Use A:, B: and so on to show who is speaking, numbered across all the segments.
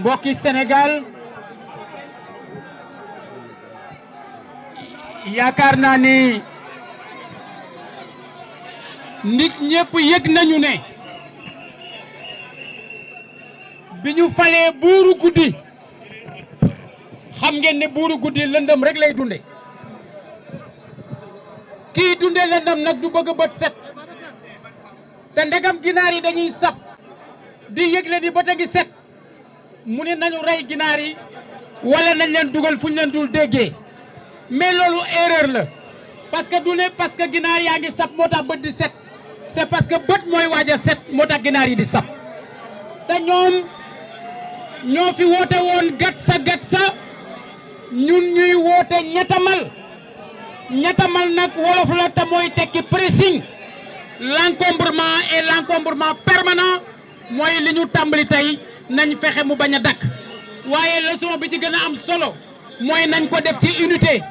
A: mbokki Sénégal yaakaar naa ni nit ñëpp yëg nañu ne bi ñu falee buuru guddi xam ngeen ne buuru guddi lëndëm rek lay dunde kii dunde lëndëm nag du bëgg bët set te ndegam ginaar yi dañuy sab di yëgle ni bët a ngi set mu ne nañu rey ginaar yi wala nañ leen dugal fu ñu leen dul déggee mais loolu erreur la parce que du ne parce que ginaar yaa ngi sab moo tax bët di set c'est parce que bët mooy waaj a set moo tax ginaar yi di sab te ñoom ñoo fi woote woon gatsa ñun ñuy woote ñettamal nag wolof la te mooy tekki pressing l'encombrement et l'encombrement permanent mooy li ñu tàmbali tey nañ fexe mu bañ a dakk waaye leçon bi ci gën a am solo mooy nañ ko def ci unité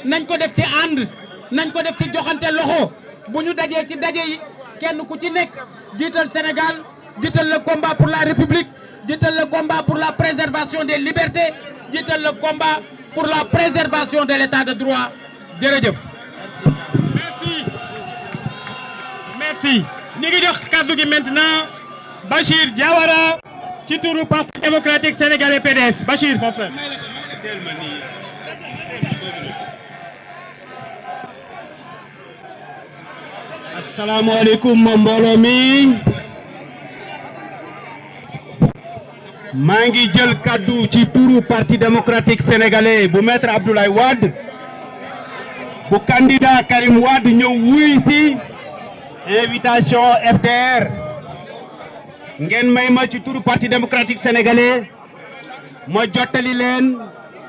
A: nañ ko def ci ànd nañ ko def ci joxante loxo bu ñu dajee ci daje yi kenn ku ci nekk jiital Sénégal jiital le combat pour la République jiital le combat pour la préservation des libertés jiital le combat pour la préservation de l'état de droit jërëjëf.
B: merci ñi ngi jox kàddu gi maintenant Bachir Diawara ci turu parti démocratique sénégalais PDS Bachir mon frère. asalaamaaleykum mbooloo mi maa ngi jël kaddu ci turu parti démocratique sénégalais bu maître Abdoulaye Wade bu candidat Karim Wade ñëw wuy si invitation FDR ngeen may ma ci turu parti démocratique sénégalais ma jottali leen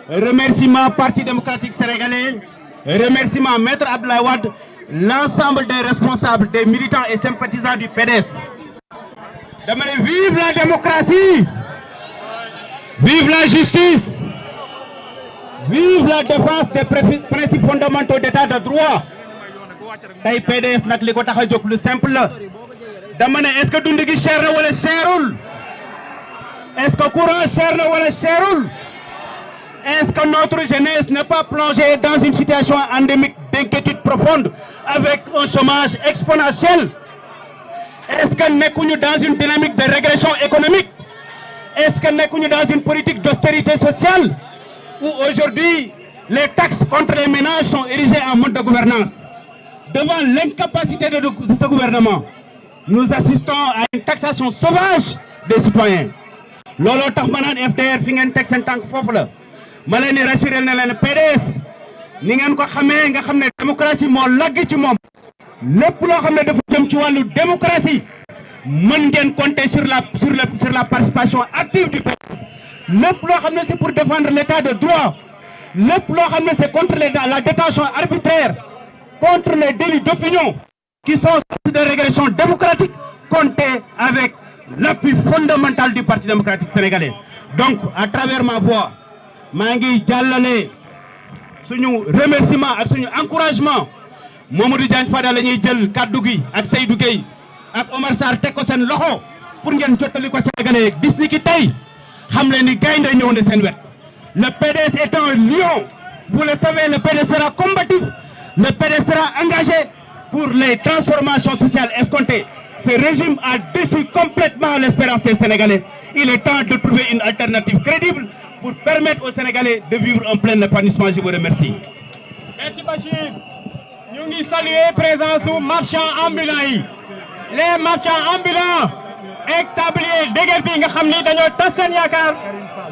B: remerciement parti démocratique sénégalais remerciement maître Abdoulaye Wade l'ensemble des responsables des militants et sympathisants du PDS. dama ne vive la démocratie, vive la justice, vive la défense des principes fondamentaux d'état de droit. tey PDS nag li ko tax a jóg lu simple la dama ne est-ce que dund gi cher na wala cherul, est-ce que courant cher na wala cherul, est-ce que notre jeunesse n'est pas plongée dans une situation endémique d'inquiétude profonde avec un chômage exponentiel? Est-ce que nekkuñu dans une dynamique de régression économique? Est-ce que nekkuñu dans une politique d'austérité sociale où aujourd'hui les taxes contre les ménages sont érigées en mode de gouvernance? Devant l'incapacité de ce gouvernement, nous assistons à une taxation sauvage des citoyens. looloo tax ma naan FDR fi ngeen teg seen tànk foofu la ma leen di rassurer ne leen PDS ni ngeen ko xamee nga xam ne démocratie moo lagg ci moom lépp loo xam ne dafa jëm ci wàllu démocratie mën ngeen compter sur la participation active du PDS. lépp loo xam ne c'est pour défendre l'état de droit, lépp loo xam ne c'est contre la détention arbitraire, contre les délits d'opinion qui sont source de régression démocratique, comptez avec l'appui fondamental du Parti démocratique sénégalais. Donc à travers ma voix maa ngi jàllale suñu remerciement ak suñu encouragement Mamadou Diagne Fada la ñuy jël kaddu gi ak Seydou Gueye ak Omar Sarr teg ko seen loxo pour ngeen jottali ko sénégalais bis ni ki tey xam leen ni gaynde ñëw na seen wet. Le PDS est un lion, vous le savez, le PDS sera combatif, le PDS sera engagé pour les transformations sociales escomptées. Ce régime a déçu complètement l'espérance des Sénégalais. Il est temps de trouver une alternative crédible pour permettre aux Sénégalais de vivre un plein épanouissement. Je vous remercie. Merci Bachir. Nous ngi saluer présence su marchands ambulants yi. Les marchands ambulants ak tablier dégër bi nga xam ni dañoo tas seen yaakaar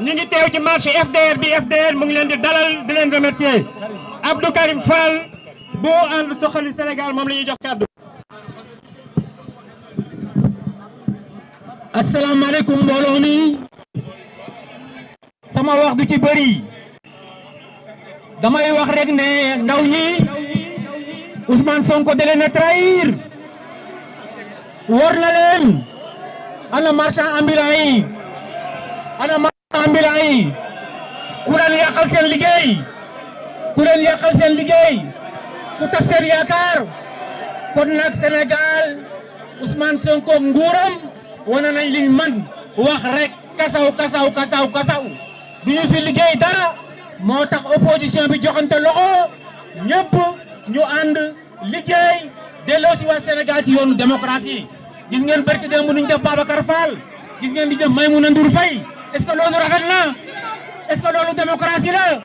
B: ñu ngi teew ci marché FDR bi. FDR mu ngi leen di dalal di leen remercier. Abdou Karim Fall bu ànd Suxali Sénégal moom la ñuy jox kàddu.
A: asalaamaaleykum mbooloo mi sama wax du ci bëri damay wax rek ne ndaw ñi Ousmane Sonko da leen a trahir war na leen. ana marchand ambulant yi ana marchand ambulant yi ku leen yàqal seen liggéey ku tas seen yaakaar kon nag Sénégal Ousmane Sonko nguuram wane nañ liñ man wax rek
C: kasaw duñu fi liggéey dara moo tax opposition bi joxante loxo ñëpp ñu ànd liggéey delloo si waa Sénégal ci yoonu démocratie gis ngeen barki démb nuñ def Babacar Fall gis ngeen di def Maïmouna Ndour Faye est-ce que loolu rafet na est-ce que loolu démocratie la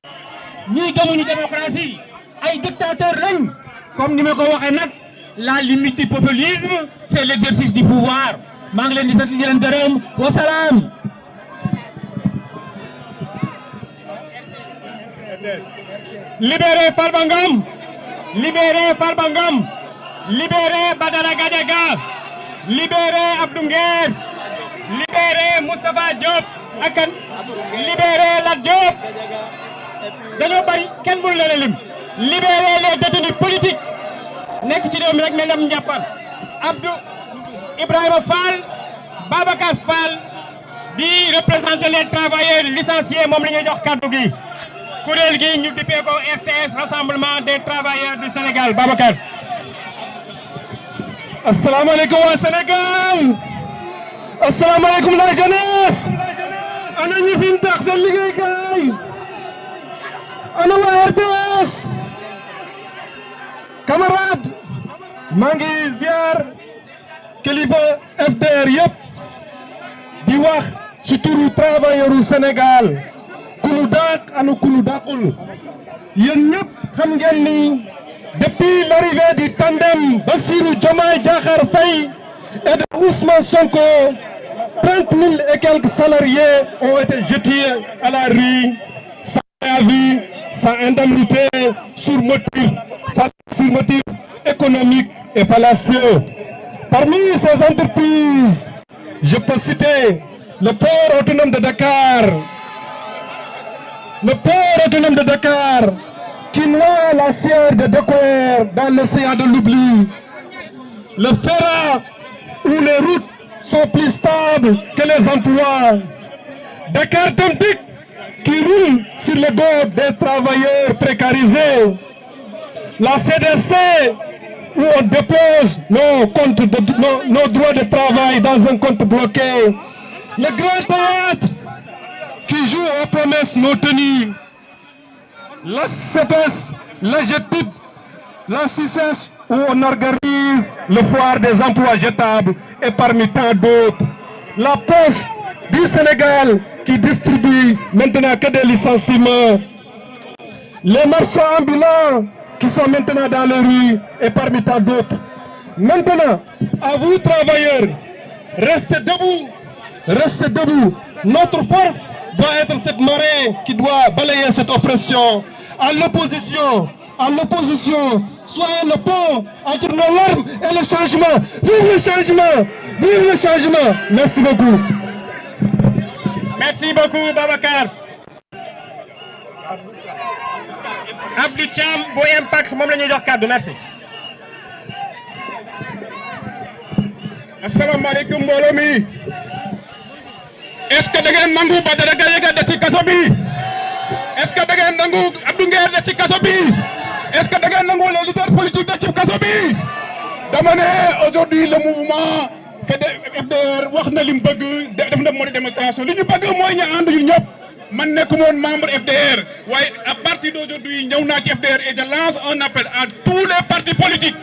C: ñii gëmuñu démocratie ay dictateur lañ comme ni ma ko waxee nag la limite du populisme c'est l'exercice du pouvoir maa ngi leen di sant di leen gërëm wasalaam.
B: Libérez Farba Ngom, libérez Farba Ngom, libérez Badara Gadiaga, libérez Abdou Nguer, libérez Moustapha Diop ak kan libérez Lat Diop dañoo bari kenn mënu leen a lim libérez les détenus politiques nekk ci réew mi rek mel na njàppal Abdou Ibrahima Fall Babacar Fall di représenter les travailleurs licenciés moom la ñuy jox kàddu gi kuréel gi ñu dippee ko RTS Rassemblement des travailleurs du Sénégal Babacar. asalaamaaleykum waa Sénégal asalaamaaleykum la jeunesse ana ñi fi tax seen liggéeykaay ana waa RTS camarade maa ngi ziar kilifa FDR yëpp di wax ci turu travailleur u Sénégal kunu daak anu kunu daakul yéen ñëpp xam ngeen ni depuis l'arrivée du tandem Bassirou Diomaye Diakhar Faye et de Ousmane Sonko 30 000 et quelques salariés ont été jetés à la rue sans préavis, sans indemnité, sur motif économique et fallacieux. Parmi ces entreprises, je peux citer le port autonome de Dakar, qui noie la sierre de Decoeur dans l'océan de l'oubli, le FERA où les routes sont plus stables que les emplois, Dakar Dem Dikk qui roule sur le dos des travailleurs précarisés, la CDC où on dépose nos droits de travail dans un compte bloqué, le Grand Théâtre qui joue aux promesses non tenues, la CEPES, la GETIP, la CICES où on organise le foire des emplois jetables et parmi tant d'autres, la Poste du Sénégal qui distribue maintenant que des licenciements, les marchands ambulants qui sont maintenant dans les rues et parmi tant d'autres. Maintenant, à vous travailleurs, restez debout. Notre force doit être cette marée qui doit balayer cette oppression. À l'opposition, soyez le pont entre nos larmes et le changement. Vive le changement. Merci beaucoup. Merci beaucoup, Babacar. Abdou Thiam bu Impact moom la ñuy jox kàddu merci. asalaamaaleykum mbooloo mi. est-ce que da ngeen nangu Badara Gadiaga des ci kaso bi? est-ce que da ngeen nangu Abdou Nguer des ci kaso bi? est-ce que da ngeen nangu les leaders politiques des ci kaso bi? dama ne aujourd'hui le mouvement FDR wax na li mu bëgg def na moo di démonstration li ñu bëgg mooy ñu ànd ñun ñëpp. man nekkumoon membre FDR waaye à partir d'aujourd'hui ñëw naa ci FDR et je lance un appel à tous les partis politiques,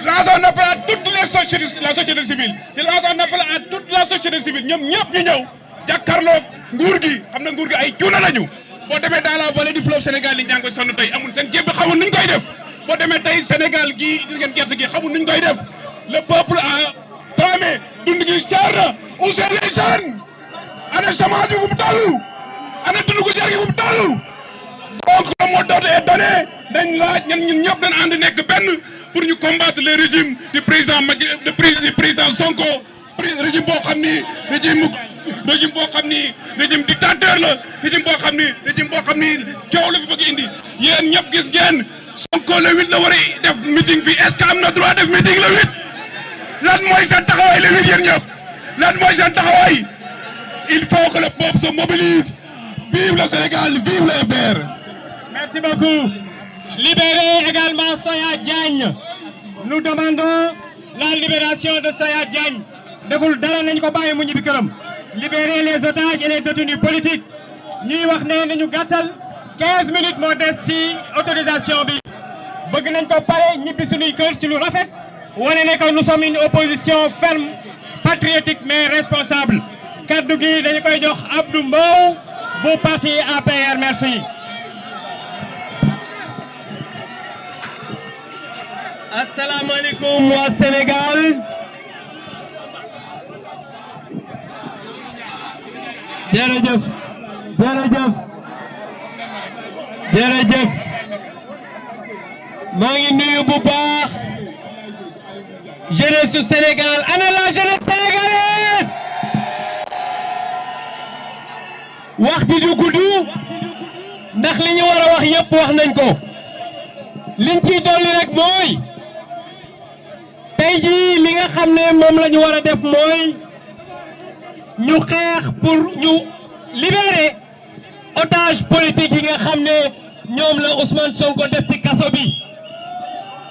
B: lance un appel à toute la société civile, je lance un appel à toute la société civile ñoom ñëpp ñu ñëw jàkkaarloog nguur gi xam na nguur gi ay cuuna lañu. boo demee dans la vallée du fleuve Sénégal yi ñaa ngi koy sonn tey amul seen jéem xamul nuñ koy def. boo demee tey Sénégal gii gis ngeen gerte gi xamul nuñ koy def le peuple a tramé dund gi cher na où sont les jeunes ana chômage bi fu mu toll ana dund ko cher gi fu mu toll. donc le mot d'ordre est donné dañ laaj ñun ñëpp dañ ànd nekk benn pour ñu combattre le régime du président Sonko régime boo xam ni régime dictateur la régime boo xam ni coow la fi bëgg indi yéen ñëpp gis ngeen Sonko le 8 la war a def meeting fii est-ce que am na droit def meeting le 8 lan mooy seen taxawaay le 8 yéen ñëpp lan mooy seen taxawaay il faut que le peuple se mobilise. Vive le Sénégal, vive le FDR. Merci beaucoup. Libérez également Soya Diagne. Nous demandons la libération de Soya Diagne. deful dara nañ ko bàyyi mu ñibbi këram
C: libérer les otages et les détenus politiques ñuy wax ne nañu gàttal 15 minutes moo des ci autorisation bi bëgg nañ ko pare ñibbi suñuy kër ci lu rafet wane ne que nous sommes une opposition ferme patriotique mais responsable kaddu gi dañu koy jox Abdou Mbow bu parti APR merci.
B: asalaamaaleykum waa Sénégal jërëjëf jërëjëf jërëjëf maa ngi nuyu bu baax jeunesse su Sénégal ana la jeunesse sénégalaise wax ji du gudd ndax li ñu war a wax yëpp wax nañ ko liñ ciy dolli rek mooy tey jii li nga xam ne moom la ñu war a def mooy ñu xeex pour ñu libérer otage politique yi nga xam ne ñoom la Ousmane Sonko def ci kaso bi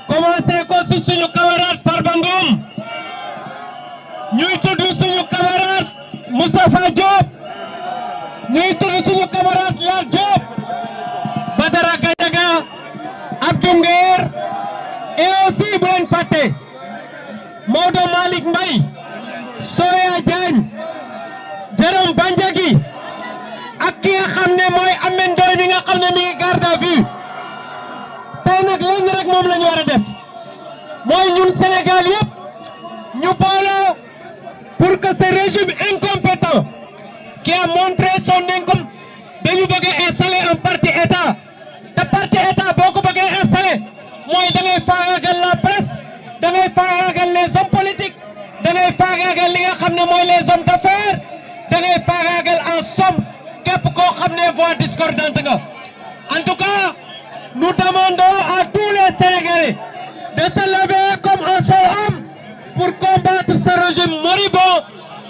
B: commencé ko ci suñu camarade Farba Ngom ñuy tudd suñu camarade Moustapha Diop ñuy tudd suñu camarade Lat Diop Badara Gadiaga Abdou Nguer et aussi bu leen fàtte Maodo Malick Mbaye Soya Diagne Jérôme Bandiaky ak ki nga xam ne mooy Ameth Ndoye mi nga xam ne mi ngi garde à vue tey nag lenn rek moom la ñu war a def mooy ñun Sénégal yëpp ñu booloo pour que ce régime incompétent qui a montré son incom dañu bëgg a installer un parti état te parti état boo ko bëggee installer mooy da ngay faagaagal la presse da ngay faagaagal les hommes politiques da ngay faagaagal li nga xam ne mooy les hommes d'affaires da ngay faagaagal en somme képp koo xam ne voix discordante nga. En tout cas nous demandons à tous les Sénégalais de se lever comme un seul homme pour combattre ce régime moribond,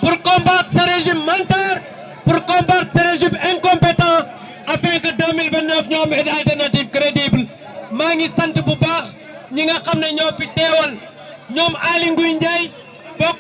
B: pour combattre ce régime menteur, pour combattre ce régime incompétent afin que 2029 ñu am une alternative crédible. maa ngi sant bu baax ñi nga xam ne ñoo fi teewal ñoom Aly Ngouille Ndiaye